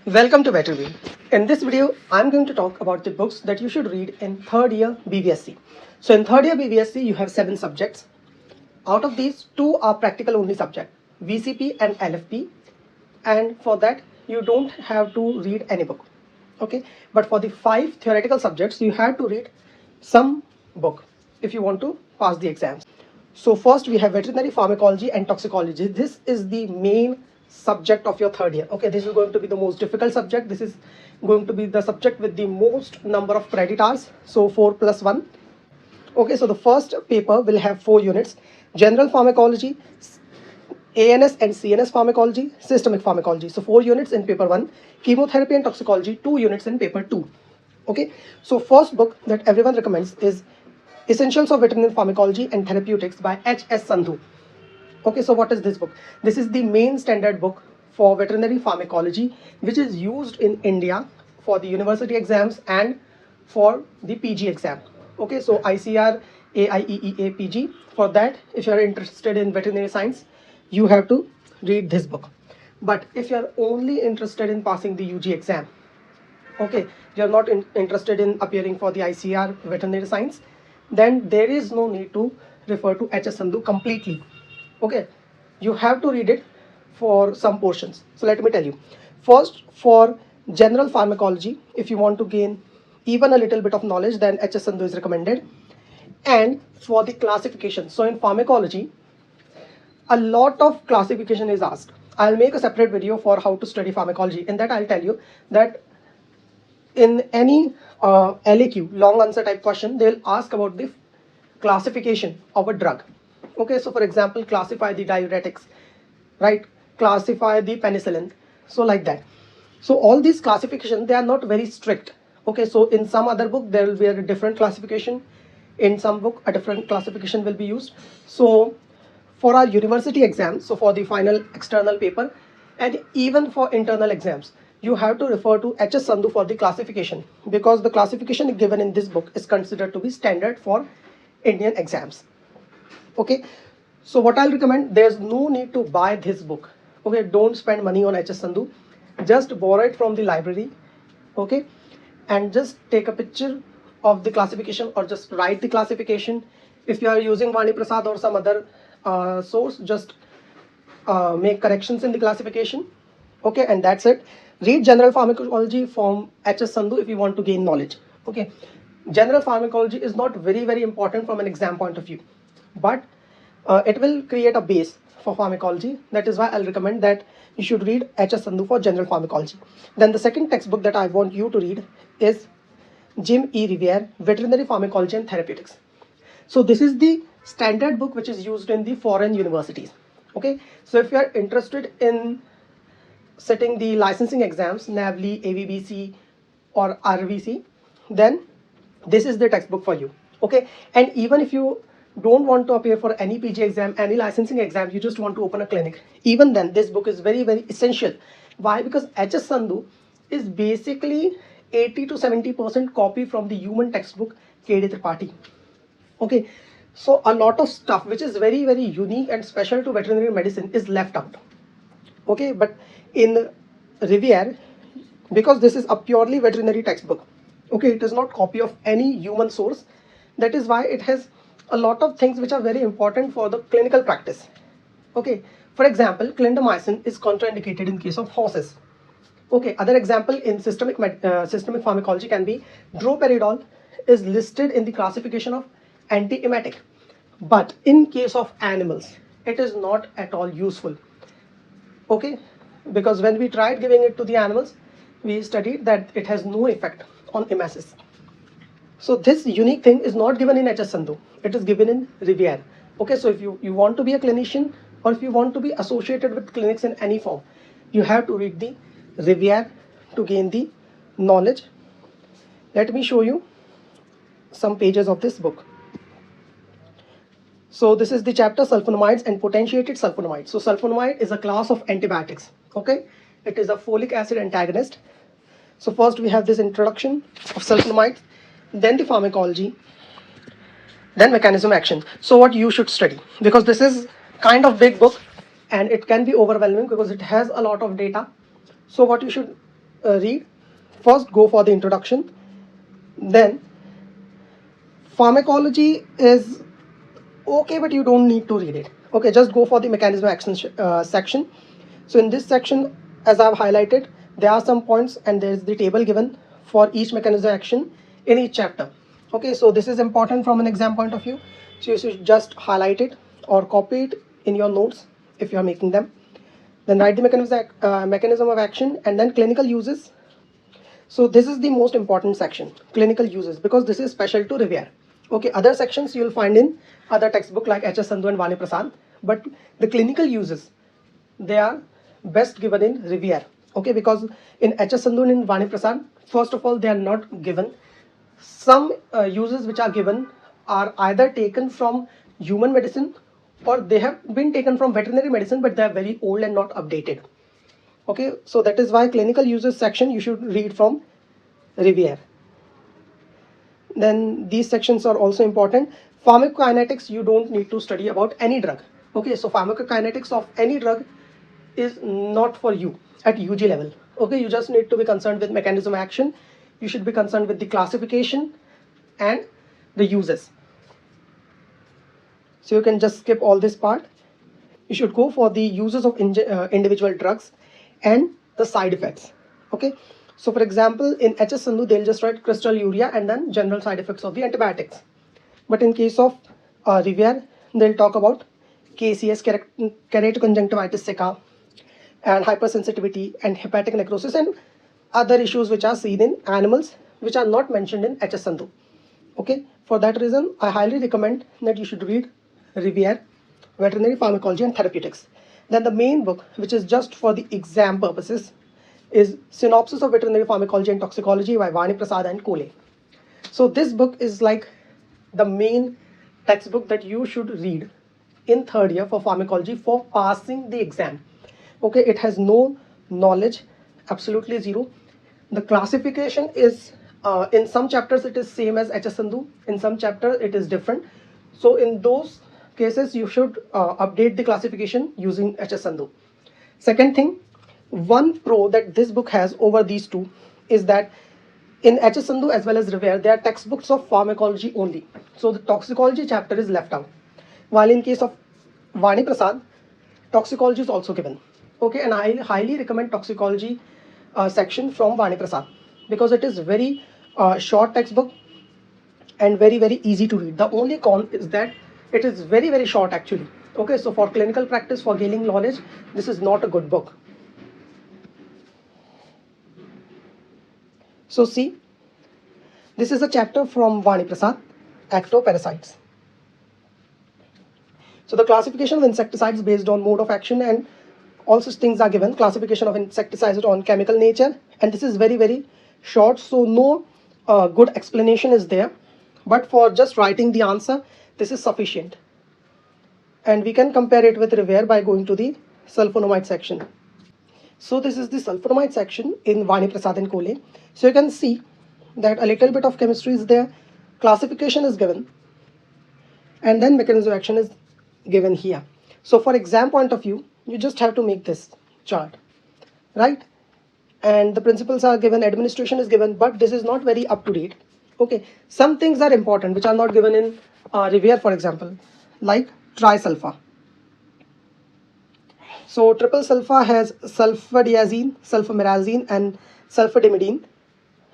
Welcome to Veterinary. In this video, I'm going to talk about the books that you should read in third year BVSc. So in third year BVSc, you have 7 subjects. Out of these, 2 are practical only subject, VCP and LFP. And for that, you don't have to read any book. Okay, but for the 5 theoretical subjects, you have to read some book if you want to pass the exams. So first we have veterinary pharmacology and toxicology. This is the main subject of your third year. Okay, this is going to be the most difficult subject. This is going to be the subject with the most number of credit hours. So 4 plus 1. Okay, so the first paper will have 4 units: general pharmacology, ANS and CNS pharmacology, systemic pharmacology. So 4 units in paper 1, chemotherapy and toxicology, 2 units in paper 2. Okay, so first book that everyone recommends is Essentials of Veterinary Pharmacology and Therapeutics by H.S. Sandhu. Okay, so what is this book? This is the main standard book for veterinary pharmacology, which is used in India for the university exams and for the PG exam. Okay, so ICR, AIEEA, PG. For that, if you are interested in veterinary science, you have to read this book. But if you are only interested in passing the UG exam, okay, you are not interested in appearing for the ICR veterinary science, then there is no need to refer to H.S. Sandhu completely. Okay, you have to read it for some portions. So let me tell you. First, for general pharmacology, if you want to gain even a little bit of knowledge, then H.S. Sandhu is recommended. And for the classification, so in pharmacology, a lot of classification is asked. I'll make a separate video for how to study pharmacology. In that, I'll tell you that in any LAQ, long answer type question, they'll ask about the classification of a drug. Okay, so for example, classify the diuretics, right? Classify the penicillin. So like that. So all these classifications, they are not very strict. Okay, so in some other book, there will be a different classification. In some book, a different classification will be used. So for our university exams, so for the final external paper, and even for internal exams, you have to refer to H.S. Sandhu for the classification, because the classification given in this book is considered to be standard for Indian exams. Okay, so what I'll recommend, there's no need to buy this book. Okay, don't spend money on H.S. Sandhu. Just borrow it from the library. Okay, and just take a picture of the classification or just write the classification. If you are using Vani Prasad or some other source, just make corrections in the classification. Okay, and that's it. Read general pharmacology from H.S. Sandhu if you want to gain knowledge. Okay, general pharmacology is not very important from an exam point of view, but it will create a base for pharmacology. That is why I'll recommend that you should read H.S. Sandhu for general pharmacology. Then the second textbook that I want you to read is Jim E. Riviere, Veterinary Pharmacology and Therapeutics. So this is the standard book which is used in the foreign universities. Okay, so if you are interested in sitting the licensing exams, NAVLE, AVBC or RVC, then this is the textbook for you. Okay, and even if you don't want to appear for any PG exam, any licensing exam, you just want to open a clinic, even then this book is very essential. Why? Because H.S. Sandhu is basically 80 to 70% copy from the human textbook K.D. Tripathi. Okay, so a lot of stuff which is very unique and special to veterinary medicine is left out. Okay, but in Riviere, because this is a purely veterinary textbook, okay, it is not copy of any human source. That is why it has a lot of things which are very important for the clinical practice. Okay, for example, clindamycin is contraindicated in case of horses. Okay, other example in systemic pharmacology can be droperidol is listed in the classification of antiemetic, but in case of animals, it is not at all useful. Okay, because when we tried giving it to the animals, we studied that it has no effect on emesis. So this unique thing is not given in H.S. Sandhu. It is given in Riviere. Okay, so if you want to be a clinician or if you want to be associated with clinics in any form, you have to read the Riviere to gain the knowledge. Let me show you some pages of this book. So this is the chapter sulfonamides and potentiated sulfonamides. So sulfonamide is a class of antibiotics. Okay, it is a folic acid antagonist. So first we have this introduction of sulfonamides, then the pharmacology, then mechanism action. So what you should study, because this is kind of big book and it can be overwhelming because it has a lot of data. So what you should read, first go for the introduction, then pharmacology is okay, but you don't need to read it. Okay, just go for the mechanism of action section. So in this section, as I've highlighted, there are some points and there's the table given for each mechanism of action in each chapter. Okay, so this is important from an exam point of view. So you should just highlight it or copy it in your notes if you are making them. Then write the mechanism of action and then clinical uses. So this is the most important section, clinical uses, because this is special to Revere. Okay, other sections you will find in other textbook like H.S. Sandhu and Vani Prasad, but the clinical uses, they are best given in Revere. Okay, because in H.S. Sandhu and Vani Prasad, first of all, they are not given. Some uses which are given are either taken from human medicine or they have been taken from veterinary medicine, but they are very old and not updated. Okay, so that is why clinical uses section you should read from Revere. Then these sections are also important. Pharmacokinetics, you don't need to study about any drug. Okay, so pharmacokinetics of any drug is not for you at UG level. Okay, you just need to be concerned with mechanism of action. You should be concerned with the classification and the uses. So you can just skip all this part. You should go for the uses of individual drugs and the side effects. Okay, so for example, in HS Sandhu, they'll just write crystal urea and then general side effects of the antibiotics. But in case of Revere, they'll talk about KCS, keratoconjunctivitis sicca, and hypersensitivity and hepatic necrosis and other issues which are seen in animals which are not mentioned in HS Sandhu. Okay, for that reason, I highly recommend that you should read Revere, Veterinary Pharmacology and Therapeutics. Then the main book, which is just for the exam purposes, is Synopsis of Veterinary Pharmacology and Toxicology by Vani Prasad and Kole. So this book is like the main textbook that you should read in third year for pharmacology for passing the exam. Okay, it has no knowledge, absolutely zero. The classification is in some chapters it is same as HS Sandhu, in some chapters it is different. So in those cases you should update the classification using HS Sandhu. Second thing, one pro that this book has over these two is that in HS Sandhu as well as Revere, they are textbooks of pharmacology only. So the toxicology chapter is left out. While in case of Vani Prasad, toxicology is also given. Okay, and I highly recommend toxicology section from Vani Prasad because it is very short textbook and very easy to read. The only con is that it is very short actually. Okay, so for clinical practice, for gaining knowledge, this is not a good book. So see, this is a chapter from Vani Prasad, ectoparasites. So the classification of insecticides based on mode of action and all such things are given. Classification of insecticides on chemical nature, and this is very short, so no good explanation is there. But for just writing the answer, this is sufficient. And we can compare it with Revere by going to the sulfonamide section. So this is the sulfonamide section in Vani Prasad and Kole. So you can see that a little bit of chemistry is there, classification is given, and then mechanism of action is given here. So for exam point of view, you just have to make this chart, right? And the principles are given, administration is given, but this is not very up to date. Okay, some things are important which are not given in Revere, for example, like trisulfa. So triple sulfa has sulfadiazine, sulfamirazine and sulfadimidine,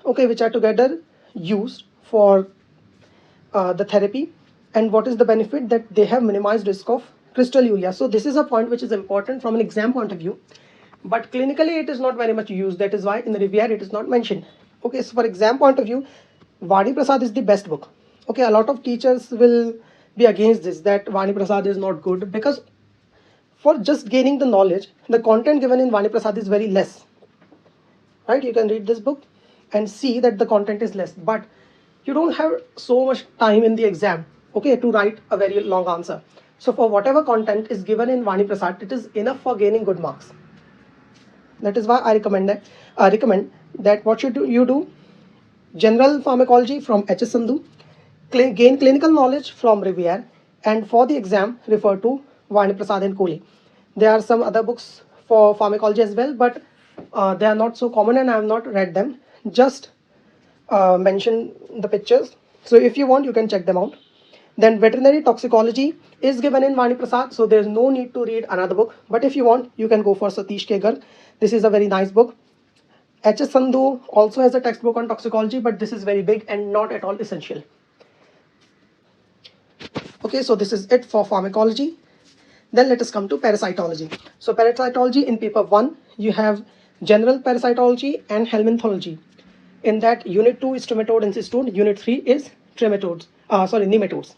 okay, which are together used for the therapy. And what is the benefit? That they have minimized risk of crystal urea. So this is a point which is important from an exam point of view, but clinically it is not very much used. That is why in the Revere it is not mentioned. Okay, so for exam point of view, Vani Prasad is the best book. Okay, a lot of teachers will be against this, that Vani Prasad is not good, because for just gaining the knowledge, the content given in Vani Prasad is very less, right? You can read this book and see that the content is less, but you don't have so much time in the exam, okay, to write a very long answer. So for whatever content is given in Vani Prasad, it is enough for gaining good marks. That is why I recommend that what should you do? General pharmacology from HS Sandhu, gain clinical knowledge from Revere, and for the exam refer to Vani Prasad and Kole. There are some other books for pharmacology as well, but They are not so common and I have not read them. Just mention the pictures. So if you want, you can check them out. Then veterinary toxicology is given in Vani Prasad, so there's no need to read another book. But if you want, you can go for Satish Kegar. This is a very nice book. H.S. Sandhu also has a textbook on toxicology, but this is very big and not at all essential. Okay, so this is it for pharmacology. Then let us come to parasitology. So parasitology, in paper 1, you have general parasitology and helminthology. In that, unit 2 is trematode and cystode, unit 3 is nematodes.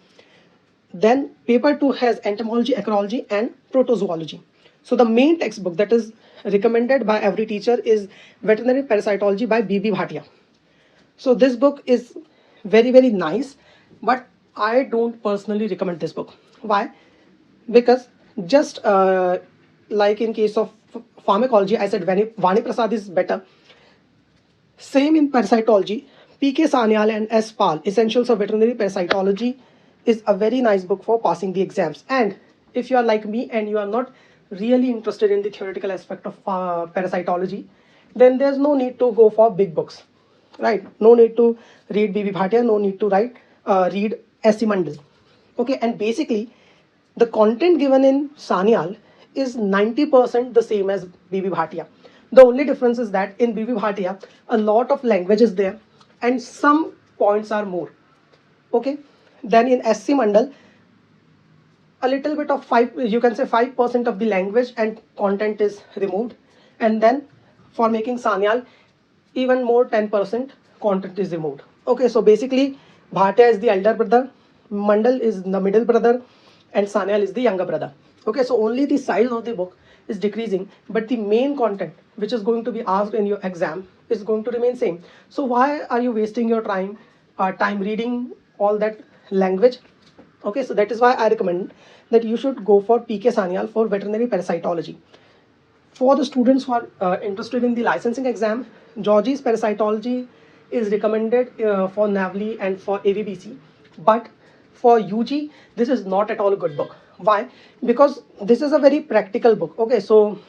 Then paper 2 has entomology, ecology and protozoology. So the main textbook that is recommended by every teacher is veterinary parasitology by B.B. Bhatia. So this book is very, very nice, but I don't personally recommend this book. Why? Because just like in case of pharmacology, I said Vani Prasad is better. Same in parasitology, P.K. Sanyal and S. Pal, Essentials of Veterinary Parasitology, is a very nice book for passing the exams. And if you are like me and you are not really interested in the theoretical aspect of parasitology, then there's no need to go for big books, right? No need to read B.B. Bhatia, no need to read S.C. Mandal. Okay, and basically the content given in Sanyal is 90% the same as B.B. Bhatia. The only difference is that in B.B. Bhatia, a lot of language is there and some points are more. Okay, then in S.C. Mandal, a little bit of 5% of the language and content is removed. And then for making Sanyal, even more 10% content is removed. Okay, so basically Bhatia is the elder brother, Mandal is the middle brother, and Sanyal is the younger brother. Okay, so only the size of the book is decreasing, but the main content which is going to be asked in your exam is going to remain same. So why are you wasting your time reading all that language? Okay, so that is why I recommend that you should go for P.K. Sanyal for veterinary parasitology. For the students who are interested in the licensing exam, Georgie's parasitology is recommended for NAVLI and for AVBC, but for UG, this is not at all a good book. Why? Because this is a very practical book. Okay, so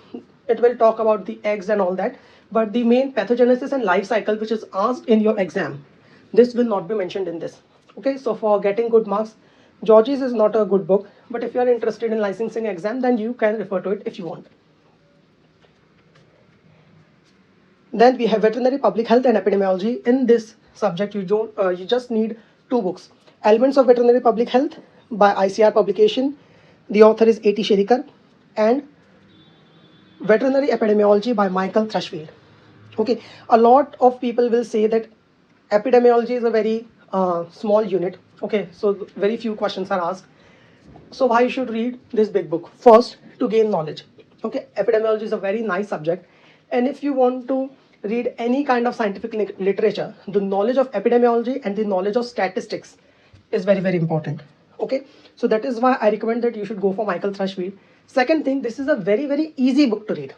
it will talk about the eggs and all that, but the main pathogenesis and life cycle which is asked in your exam, this will not be mentioned in this. Okay, so for getting good marks, Georgie's is not a good book, but if you are interested in licensing exam, then you can refer to it if you want. Then we have veterinary public health and epidemiology. In this subject, you just need 2 books. Elements of Veterinary Public Health by ICR publication. The author is A.T. Sherikar, and Veterinary Epidemiology by Michael Thrushfield. Okay, a lot of people will say that epidemiology is a very small unit. Okay, so very few questions are asked. So why you should read this big book? First, to gain knowledge. Okay, epidemiology is a very nice subject, and if you want to read any kind of scientific literature, the knowledge of epidemiology and the knowledge of statistics is very, very important. Okay, so that is why I recommend that you should go for Michael Thrushfield. Second thing, this is a very, very easy book to read.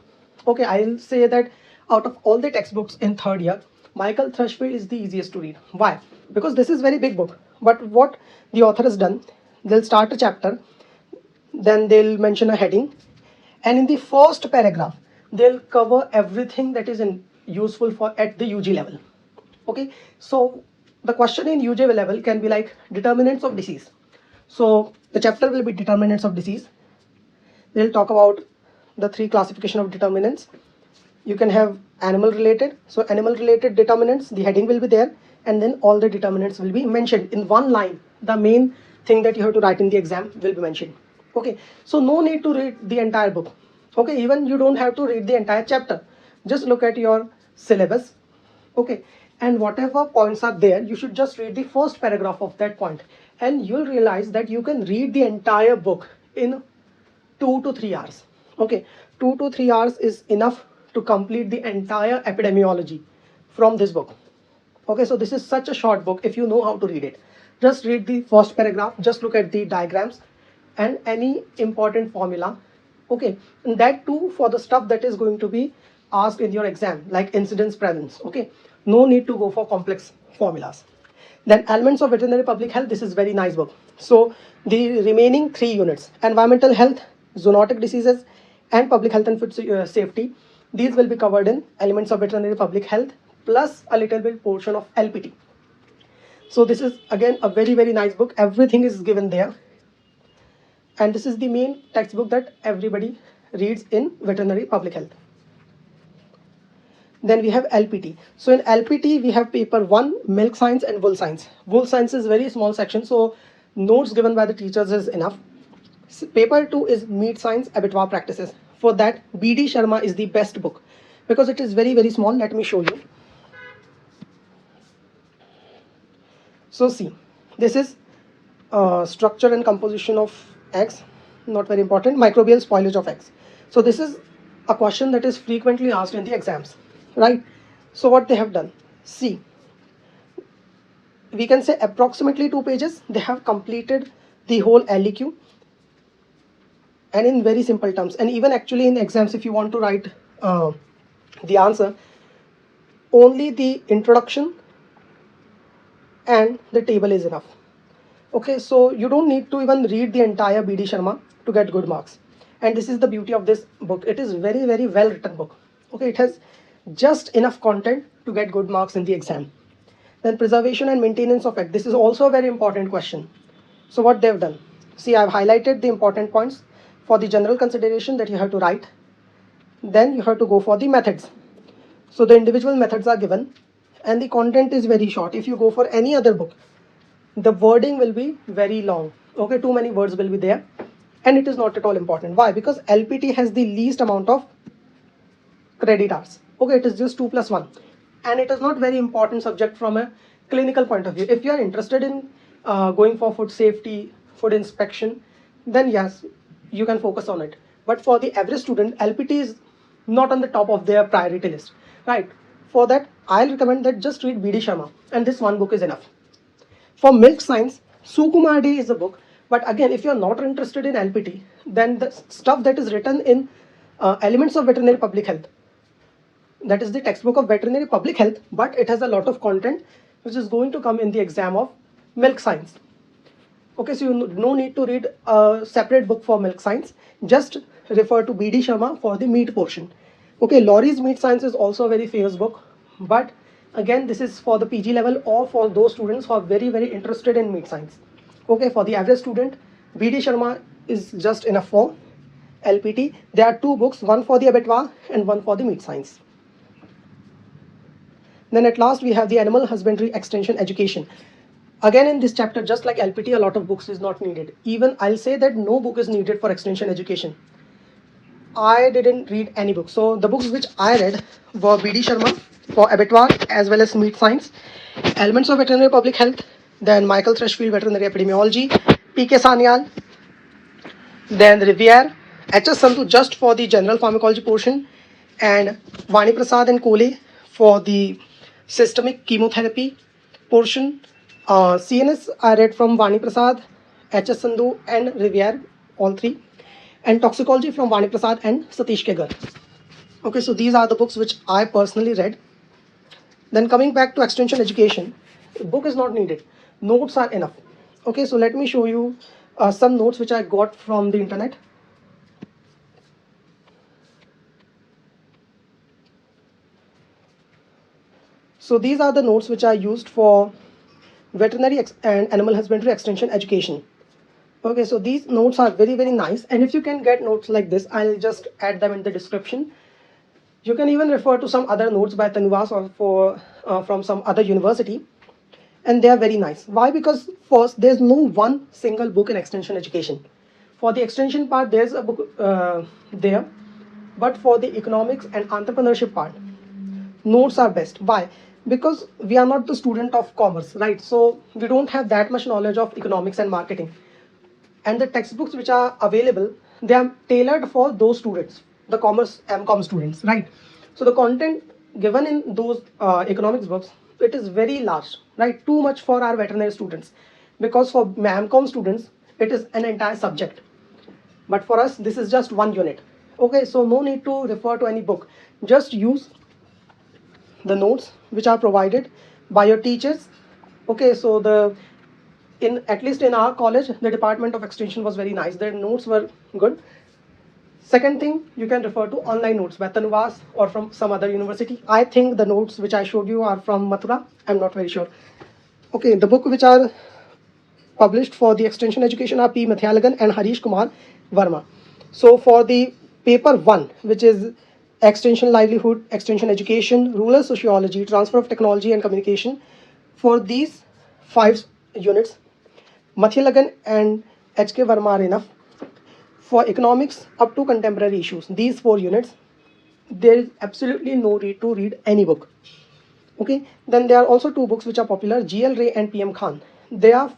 Okay, I'll say that out of all the textbooks in 3rd year, Michael Thrushfield is the easiest to read. Why? Because this is very big book, but what the author has done, they'll start a chapter, then they'll mention a heading, and in the first paragraph they'll cover everything that is useful for at the UG level. Okay, so the question in UG level can be like determinants of disease. So the chapter will be determinants of disease. They'll talk about the 3 classification of determinants. You can have animal related. So animal related determinants, the heading will be there, and then all the determinants will be mentioned in one line. The main thing that you have to write in the exam will be mentioned. Okay, so no need to read the entire book. Okay, even you don't have to read the entire chapter. Just look at your syllabus. Okay, and whatever points are there, you should just read the first paragraph of that point, and you'll realize that you can read the entire book in 2 to 3 hours. Okay, 2 to 3 hours is enough to complete the entire epidemiology from this book. Okay, so this is such a short book if you know how to read it. Just read the first paragraph, just look at the diagrams and any important formula. Okay, and that too for the stuff that is going to be asked in your exam, like incidence prevalence. Okay, no need to go for complex formulas. Then Elements of Veterinary Public Health, this is very nice book. So the remaining 3 units, environmental health, zoonotic diseases and public health and food safety, These will be covered in Elements of Veterinary Public Health plus a little bit portion of LPT. So this is again a very, very nice book. Everything is given there. And this is the main textbook that everybody reads in veterinary public health. Then we have LPT. So in LPT, we have paper 1, milk science and wool science. Wool science is very small section, so notes given by the teachers is enough. Paper 2 is meat science, abattoir practices. For that, BD Sharma is the best book because it is very, very small. Let me show you. So see, this is structure and composition of eggs, not very important. Microbial spoilage of eggs. So this is a question that is frequently asked in the exams, right? So what they have done, see, we can say approximately 2 pages they have completed the whole LEQ, and in very simple terms. And even actually in exams, if you want to write the answer, only the introduction and the table is enough. Okay, so you don't need to even read the entire BD Sharma to get good marks. And this is the beauty of this book. It is very, very well written book. Okay, it has just enough content to get good marks in the exam. Then preservation and maintenance of egg. This is also a very important question. So what they've done, see, I've highlighted the important points for the general consideration that you have to write. Then you have to go for the methods. So the individual methods are given and the content is very short. If you go for any other book, the wording will be very long. Okay, too many words will be there and it is not at all important. Why? Because LPT has the least amount of credit hours. Okay, it is just 2 + 1 and it is not very important subject from a clinical point of view. If you are interested in going for food safety, food inspection, then yes, you can focus on it. But for the average student, LPT is not on the top of their priority list, right? For that, I'll recommend that just read BD Sharma and this one book is enough. For milk science, Sukumar D is a book. But again, if you're not interested in LPT, then the stuff that is written in Elements of Veterinary Public Health, that is the textbook of veterinary public health, but it has a lot of content which is going to come in the exam of milk science. Okay, so you no need to read a separate book for milk science. Just refer to BD Sharma for the meat portion. Okay, Laurie's Meat Science is also a very famous book, but again, this is for the PG level or for those students who are very, very interested in meat science. Okay, for the average student, BD Sharma is just enough for LPT. There are 2 books, one for the abattoir and one for the meat science. Then at last we have the Animal Husbandry Extension Education. Again, in this chapter, just like LPT, a lot of books is not needed. Even I'll say that no book is needed for extension education. I didn't read any book. So the books which I read were BD Sharma for abattoir as well as meat science, Elements of Veterinary Public Health, then Michael Threshfield Veterinary Epidemiology, PK Sanyal, then Riviere, HS Sandhu just for the general pharmacology portion, and Vani Prasad and Kole for the systemic chemotherapy portion. CNS I read from Vani Prasad, HS Sandhu and Riviere, all 3. And toxicology from Vani Prasad and Satish Kegar. Okay, so these are the books which I personally read. Then coming back to extension education, book is not needed. Notes are enough. Okay, so let me show you some notes which I got from the internet. So these are the notes which I used for veterinary and animal husbandry extension education. Okay, so these notes are very, very nice. And if you can get notes like this, I'll just add them in the description. You can even refer to some other notes by Tanuvas or from some other university. And they are very nice. Why? Because first, there's no one single book in extension education. For the extension part, there's a book there. But for the economics and entrepreneurship part, notes are best. Why? Because we are not the student of commerce, right? So we don't have that much knowledge of economics and marketing. And the textbooks which are available, they are tailored for those students, the commerce MCOM students, right? So the content given in those economics books, it is very large, right? Too much for our veterinary students, because for MCOM students, it is an entire subject. But for us, this is just one unit. Okay, so no need to refer to any book. Just use the notes which are provided by your teachers. Okay, so at least in our college, the Department of Extension was very nice. Their notes were good. Second thing, you can refer to online notes by Tanvas or from some other university. I think the notes which I showed you are from Mathura. I'm not very sure. Okay, the book which are published for the extension education are P. Mathalagan and Harish Kumar Verma. So for the paper 1, which is extension livelihood, extension education, rural sociology, transfer of technology and communication, for these 5 units, Mathalagan and H.K. Verma are enough. For economics up to contemporary issues, these 4 units, there is absolutely no need to read any book. Okay, then there are also 2 books which are popular, G.L. Ray and P.M. Khan. They are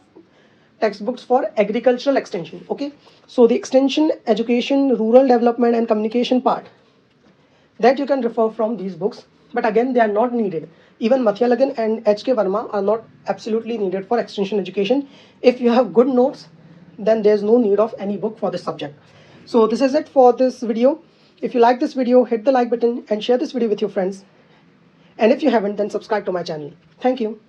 textbooks for agricultural extension. Okay, so the extension, education, rural development and communication part, that you can refer from these books, but again they are not needed. Even Mathalagan and H.K. Verma are not absolutely needed for extension education. If you have good notes, then there's no need of any book for this subject. So this is it for this video. If you like this video, hit the like button and share this video with your friends. And if you haven't, then subscribe to my channel. Thank you.